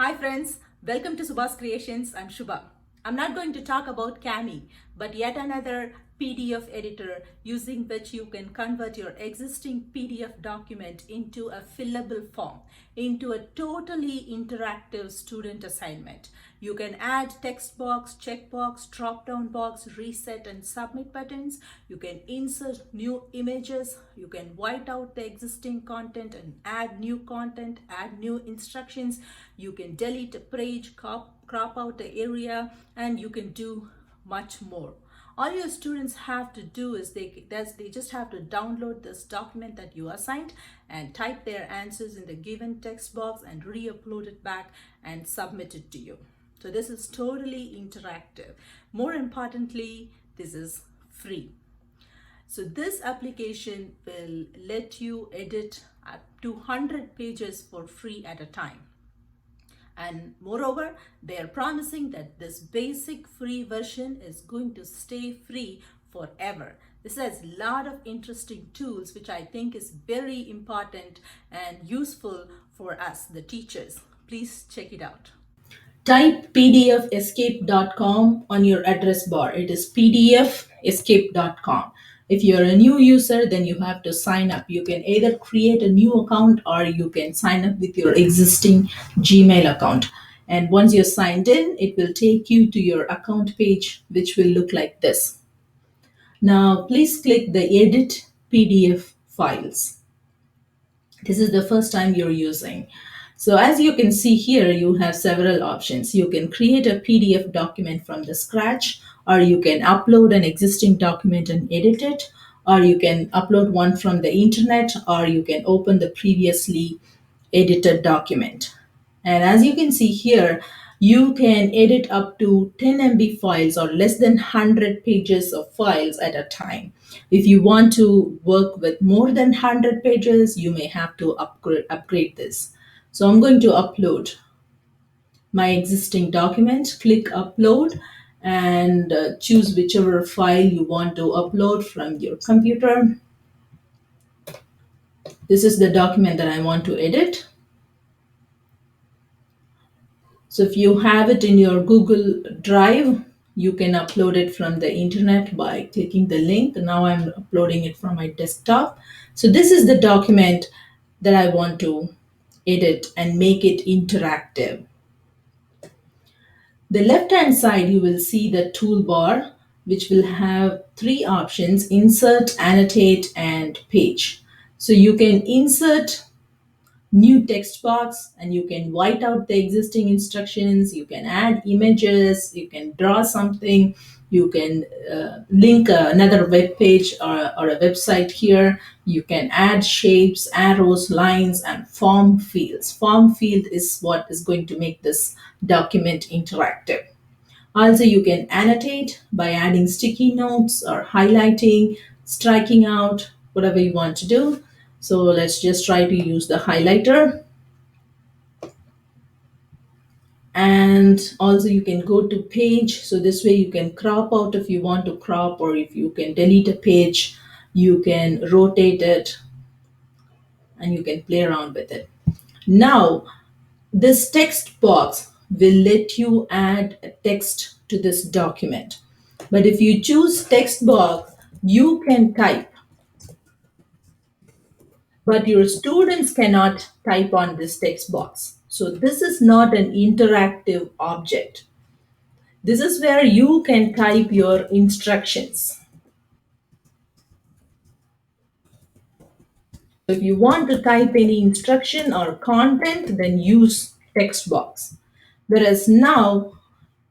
Hi friends, welcome to Subha's Creations. I'm Shubha. I'm not going to talk about Cami, but yet another PDF editor using which you can convert your existing PDF document into a fillable form, into a totally interactive student assignment. You can add text box, checkbox, drop-down box, reset and submit buttons. You can insert new images. You can white out the existing content and add new content, add new instructions. You can delete a page, crop out the area, and you can do much more. All your students have to do is they just have to download this document that you assigned and type their answers in the given text box and re-upload it back and submit it to you. So this is totally interactive. More importantly, this is free. So this application will let you edit up to 100 pages for free at a time. And moreover, they are promising that this basic free version is going to stay free forever. This has a lot of interesting tools which I think is very important and useful for us, the teachers. Please check it out. Type pdfescape.com on your address bar. It is pdfescape.com. If you're a new user, then you have to sign up. You can either create a new account or you can sign up with your existing Gmail account. And once you're signed in, it will take you to your account page, which will look like this. Now, please click the Edit PDF Files. This is the first time you're using. So as you can see here, you have several options. You can create a PDF document from the scratch, or you can upload an existing document and edit it, or you can upload one from the internet, or you can open the previously edited document. And as you can see here, you can edit up to 10 MB files or less than 100 pages of files at a time. If you want to work with more than 100 pages, you may have to upgrade this. So I'm going to upload my existing document. Click upload and choose whichever file you want to upload from your computer. This is the document that I want to edit. So if you have it in your Google Drive, you can upload it from the internet by clicking the link. Now I'm uploading it from my desktop. So this is the document that I want to edit and make it interactive. The left-hand side, you will see the toolbar, which will have three options: insert, annotate, and page. So you can insert new text box and you can white out the existing instructions. You can add images, you can draw something, you can link another web page or a website here. You can add shapes, arrows, lines, and form fields. Form field is what is going to make this document interactive. Also, you can annotate by adding sticky notes or highlighting, striking out, whatever you want to do. So let's just try to use the highlighter. And also you can go to page. So this way you can crop out if you want to crop, or if you can delete a page, you can rotate it and you can play around with it. Now, this text box will let you add a text to this document. But if you choose text box, you can type, but your students cannot type on this text box. So this is not an interactive object. This is where you can type your instructions. If you want to type any instruction or content, then use text box. Whereas now,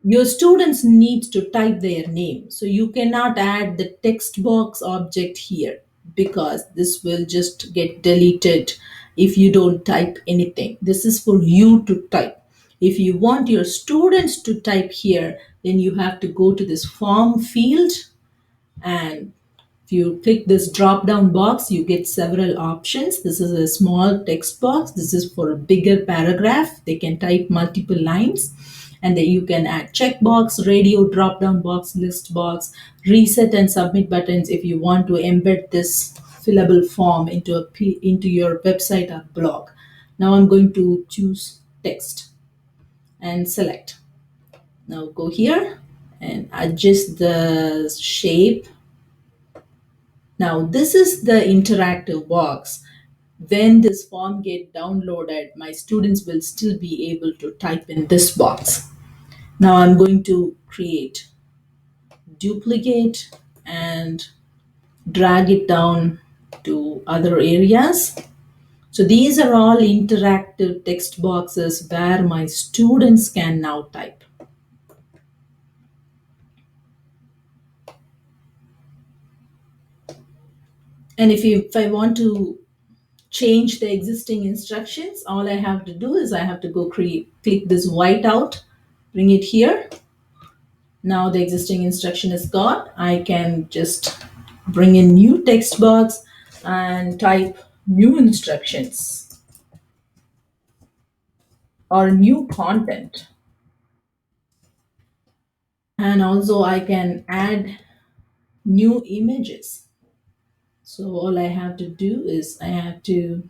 your students need to type their name. So you cannot add the text box object here, because this will just get deleted if you don't type anything. This is for you to type. If you want your students to type here, then you have to go to this form field, and if you click this drop down box, you get several options. This is a small text box. This is for a bigger paragraph. They can type multiple lines. And then you can add checkbox, radio, drop down box, list box, reset and submit buttons if you want to embed this fillable form into your website or blog. Now I'm going to choose text. and select. Now go here and adjust the shape. Now this is the interactive box. When this form get downloaded, my students will still be able to type in this box. Now I'm going to create duplicate and drag it down to other areas. So these are all interactive text boxes where my students can now type. And if I want to change the existing instructions, all I have to do is I have to go click this white out, bring it here. Now the existing instruction is gone. I can just bring in new text box and type new instructions or new content. And also I can add new images. So all I have to do is I have to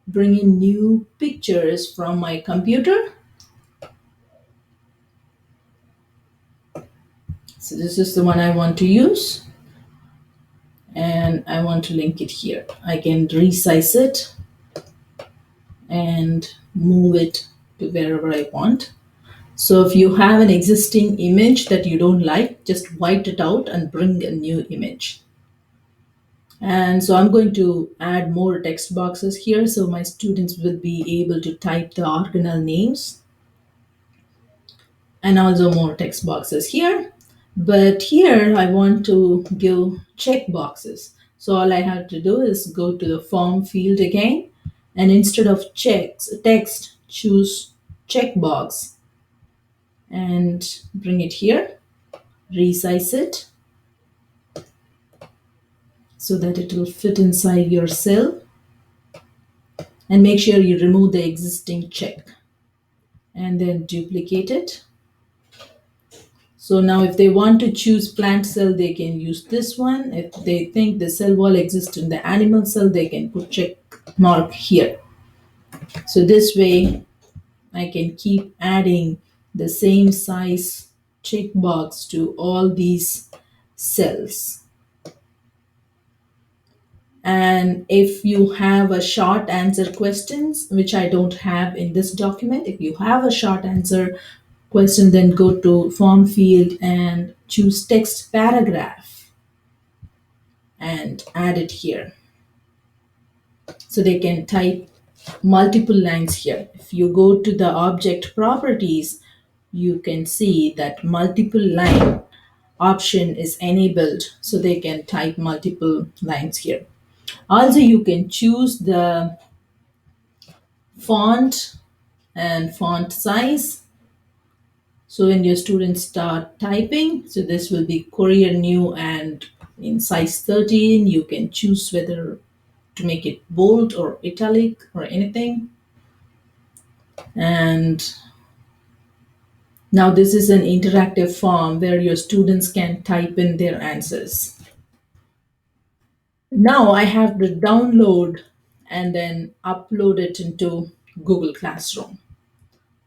bring in new pictures from my computer. So this is the one I want to use. And I want to link it here. I can resize it and move it to wherever I want. So if you have an existing image that you don't like, just white it out and bring a new image. And so I'm going to add more text boxes here so my students will be able to type the organelle names, and also more text boxes here. But here I want to give check boxes. So all I have to do is go to the form field again, and instead of text, choose checkbox and bring it here, resize it so that it will fit inside your cell, and make sure you remove the existing check and then duplicate it. So now if they want to choose plant cell, they can use this one. If they think the cell wall exists in the animal cell, they can put check mark here. So this way I can keep adding the same size checkbox to all these cells. And if you have a short answer questions, which I don't have in this document, if you have a short answer question, then go to form field and choose text paragraph and add it here. So they can type multiple lines here. If you go to the object properties, you can see that multiple line option is enabled, so they can type multiple lines here. Also, you can choose the font and font size. So when your students start typing, so this will be Courier New, and in size 13, you can choose whether to make it bold or italic or anything. And now this is an interactive form where your students can type in their answers. Now I have to download and then upload it into Google Classroom.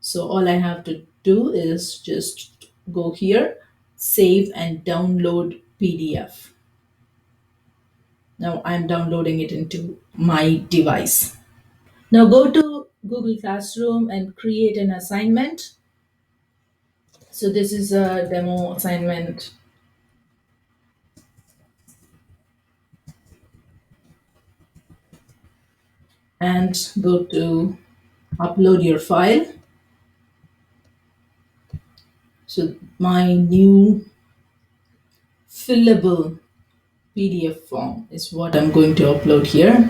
So all I have to do is just go here, save and download PDF. Now I'm downloading it into my device. Now go to Google Classroom and create an assignment. So this is a demo assignment. And go to upload your file. So my new fillable PDF form is what I'm going to upload here.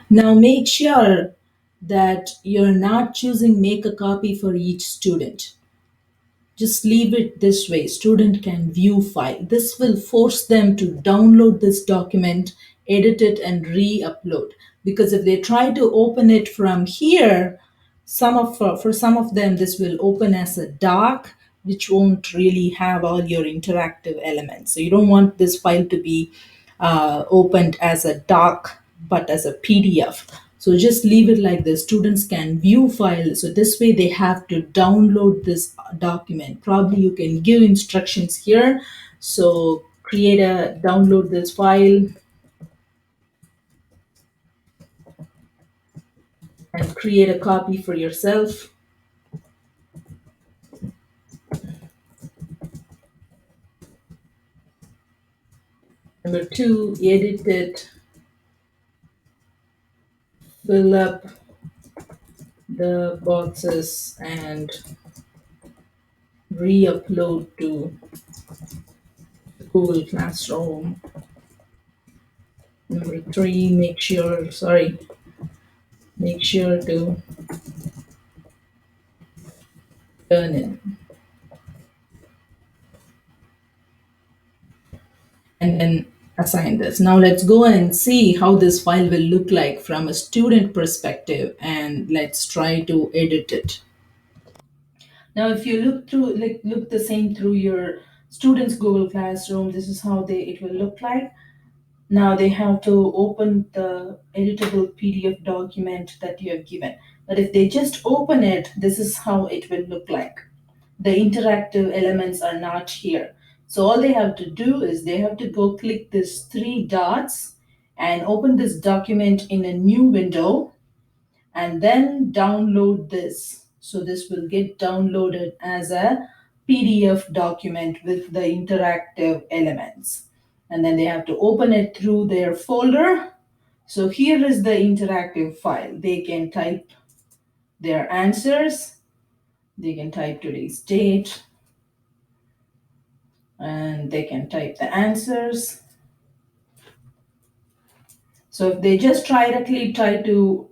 Now make sure that you're not choosing make a copy for each student. Just leave it this way. Student can view file. This will force them to download this document, edit it and re-upload. Because if they try to open it from here, for some of them this will open as a doc, which won't really have all your interactive elements. So you don't want this file to be opened as a doc but as a PDF. So just leave it like this. Students can view file. So this way they have to download this document. Probably you can give instructions here. So download this file and create a copy for yourself. Number two, edit it, fill up the boxes and re-upload to Google Classroom. Number three, make sure to turn in. And then assign this. Now let's go and see how this file will look like from a student perspective, and let's try to edit it. Now if you look the same through your students Google Classroom, this is how it will look like. Now they have to open the editable PDF document that you have given. But if they just open it, this is how it will look like. The interactive elements are not here. So all they have to do is they have to go click this three dots and open this document in a new window and then download this. So this will get downloaded as a PDF document with the interactive elements. And then they have to open it through their folder. So here is the interactive file. They can type their answers. They can type today's date. And they can type the answers. So if they just directly try to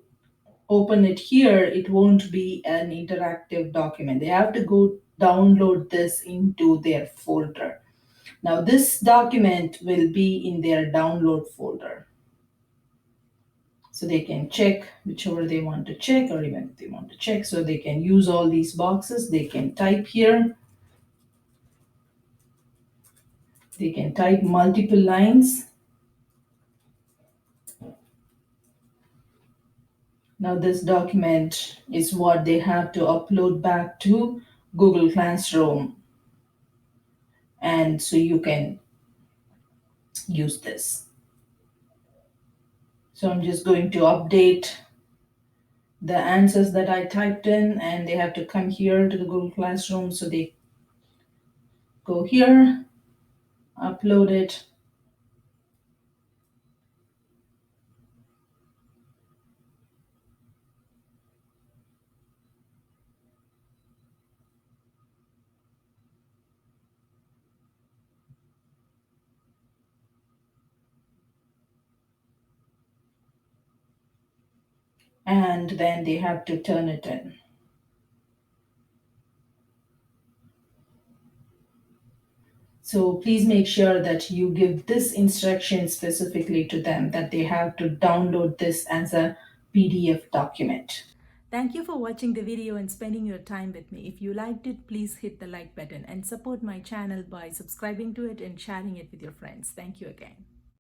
open it here, it won't be an interactive document. They have to go download this into their folder. Now this document will be in their download folder. So they can check whichever they want to check, or even if they want to check. So they can use all these boxes. They can type here. They can type multiple lines. Now this document is what they have to upload back to Google Classroom. And so you can use this. So I'm just going to update the answers that I typed in, and they have to come here to the Google Classroom. So they go here, upload it. And then they have to turn it in. So please make sure that you give this instruction specifically to them, that they have to download this as a PDF document. Thank you for watching the video and spending your time with me. If you liked it, please hit the like button and support my channel by subscribing to it and sharing it with your friends. Thank you again.